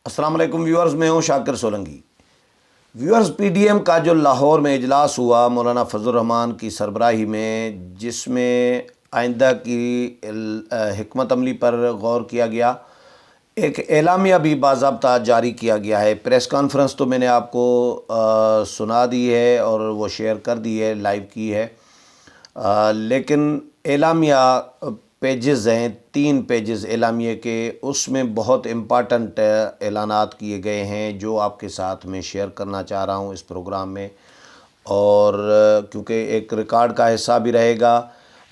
السلام علیکم ویورز، میں ہوں Shakir Solangi. Viewers, P D M کا جو لاہور میں اجلاس ہوا مولانا فضل الرحمان کی سربراہی میں، جس میں آئندہ کی حکمت عملی پر غور کیا گیا، ایک اعلامیہ بھی باضابطہ جاری کیا گیا ہے۔ پریس کانفرنس تو میں نے آپ کو سنا دی ہے اور وہ شیئر کر دی ہے، لائیو کی ہے، لیکن اعلامیہ پیجز ہیں، 3 پیجز اعلامیے کے، اس میں بہت امپارٹنٹ اعلانات کیے گئے ہیں جو آپ کے ساتھ میں شیئر کرنا چاہ رہا ہوں اس پروگرام میں، اور کیونکہ ایک ریکارڈ کا حصہ بھی رہے گا۔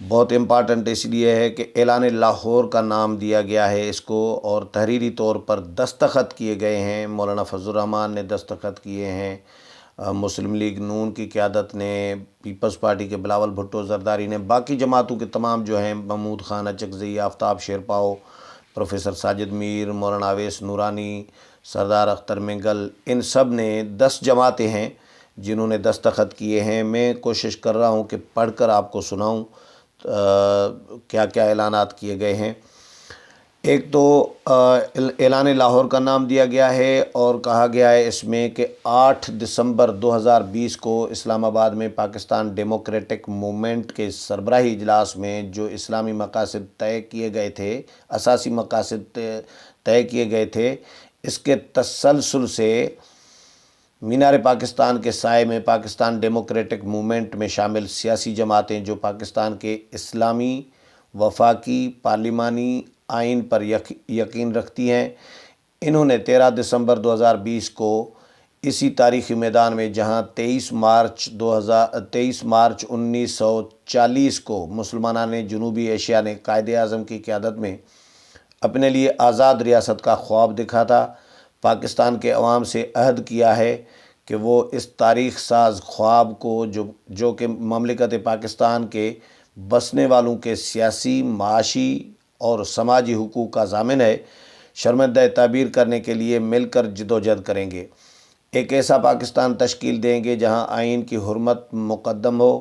بہت امپارٹنٹ اس لیے ہے کہ اعلان لاہور کا نام دیا گیا ہے اس کو، اور تحریری طور پر دستخط کیے گئے ہیں۔ مولانا فضل الرحمان نے دستخط کیے ہیں، مسلم لیگ نون کی قیادت نے، پیپلز پارٹی کے بلاول بھٹو زرداری نے، باقی جماعتوں کے تمام جو ہیں، محمود خان اچکزئی، آفتاب شیرپاؤ، پروفیسر ساجد میر، مولانا اویس نورانی، سردار اختر منگل، ان سب نے 10 جماعتیں ہیں جنہوں نے دستخط کیے ہیں۔ میں کوشش کر رہا ہوں کہ پڑھ کر آپ کو سناؤں کیا کیا اعلانات کیے گئے ہیں۔ ایک تو اعلان لاہور کا نام دیا گیا ہے اور کہا گیا ہے اس میں کہ 8 دسمبر 2020 کو اسلام آباد میں پاکستان ڈیموکریٹک موومنٹ کے سربراہی اجلاس میں جو اسلامی مقاصد طے کیے گئے تھے، اساسی مقاصد طے کیے گئے تھے، اس کے تسلسل سے مینار پاکستان کے سائے میں پاکستان ڈیموکریٹک موومنٹ میں شامل سیاسی جماعتیں جو پاکستان کے اسلامی، وفاقی، پارلیمانی آئین پر یقین رکھتی ہیں، انہوں نے 13 دسمبر 2020 کو اسی تاریخی میدان میں، جہاں 23 مارچ 1940 کو مسلمانان جنوبی ایشیا نے قائد اعظم کی قیادت میں اپنے لیے آزاد ریاست کا خواب دیکھا تھا، پاکستان کے عوام سے عہد کیا ہے کہ وہ اس تاریخ ساز خواب کو جو کہ مملکت پاکستان کے بسنے والوں کے سیاسی، معاشی اور سماجی حقوق کا ضامن ہے، شرمندہ تعبیر کرنے کے لیے مل کر جدوجہد کریں گے۔ ایک ایسا پاکستان تشکیل دیں گے جہاں آئین کی حرمت مقدم ہو،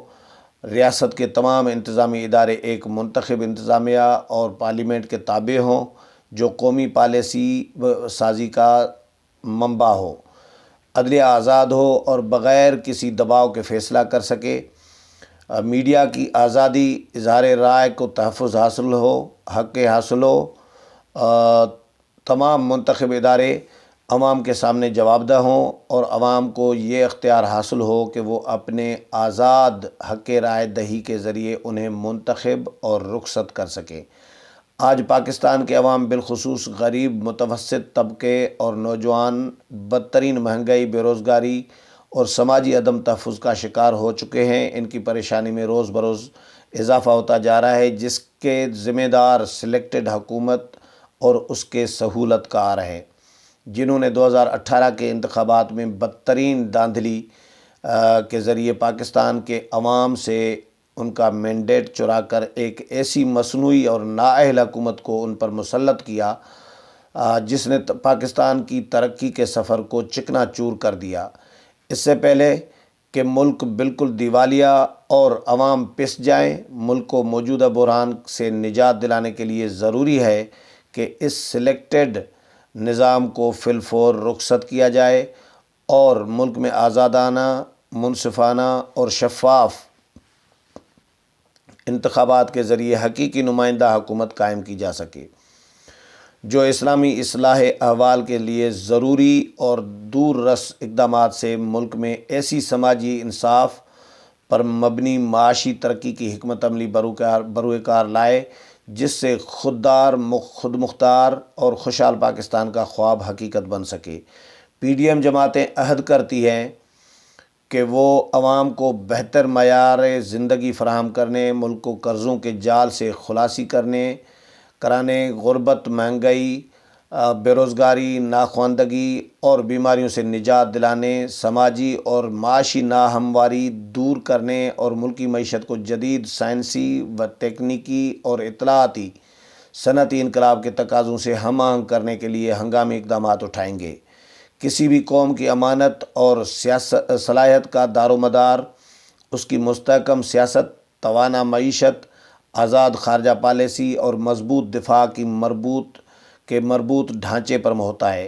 ریاست کے تمام انتظامی ادارے ایک منتخب انتظامیہ اور پارلیمنٹ کے تابع ہوں، جو قومی پالیسی سازی کا منبع ہو، عدلیہ آزاد ہو اور بغیر کسی دباؤ کے فیصلہ کر سکے، میڈیا کی آزادی، اظہار رائے کو تحفظ حاصل ہو، حق حاصل ہو، تمام منتخب ادارے عوام کے سامنے جواب دہ ہوں اور عوام کو یہ اختیار حاصل ہو کہ وہ اپنے آزاد حق رائے دہی کے ذریعے انہیں منتخب اور رخصت کر سکیں۔ آج پاکستان کے عوام، بالخصوص غریب، متوسط طبقے اور نوجوان، بدترین مہنگائی، بے روزگاری اور سماجی عدم تحفظ کا شکار ہو چکے ہیں۔ ان کی پریشانی میں روز بروز اضافہ ہوتا جا رہا ہے، جس کے ذمہ دار سلیکٹڈ حکومت اور اس کے سہولت کار ہیں، جنہوں نے 2018 کے انتخابات میں بدترین دھاندلی کے ذریعے پاکستان کے عوام سے ان کا مینڈیٹ چرا کر ایک ایسی مصنوعی اور نااہل حکومت کو ان پر مسلط کیا جس نے پاکستان کی ترقی کے سفر کو چکنا چور کر دیا۔ اس سے پہلے کہ ملک بالکل دیوالیہ اور عوام پس جائیں، ملک کو موجودہ بحران سے نجات دلانے کے لیے ضروری ہے کہ اس سلیکٹڈ نظام کو فی الفور رخصت کیا جائے اور ملک میں آزادانہ، منصفانہ اور شفاف انتخابات کے ذریعے حقیقی نمائندہ حکومت قائم کی جا سکے، جو اسلامی اصلاح احوال کے لیے ضروری اور دور رس اقدامات سے ملک میں ایسی سماجی انصاف پر مبنی معاشی ترقی کی حکمت عملی بروئے کار لائے، جس سے خود مختار اور خوشحال پاکستان کا خواب حقیقت بن سکے۔ پی ڈی ایم جماعتیں عہد کرتی ہیں کہ وہ عوام کو بہتر معیار زندگی فراہم کرنے، ملک کو قرضوں کے جال سے خلاصی کرانے، غربت، مہنگائی، بے روزگاری، ناخواندگی اور بیماریوں سے نجات دلانے، سماجی اور معاشی ناہمواری دور کرنے اور ملکی معیشت کو جدید سائنسی و تکنیکی اور اطلاعاتی صنعتی انقلاب کے تقاضوں سے ہم آہنگ کرنے کے لیے ہنگامی اقدامات اٹھائیں گے۔ کسی بھی قوم کی امانت اور صلاحیت کا دار و مدار اس کی مستحکم سیاست، توانا معیشت، آزاد خارجہ پالیسی اور مضبوط دفاع کے مربوط ڈھانچے پر ہوتا ہے۔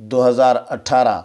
2018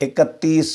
31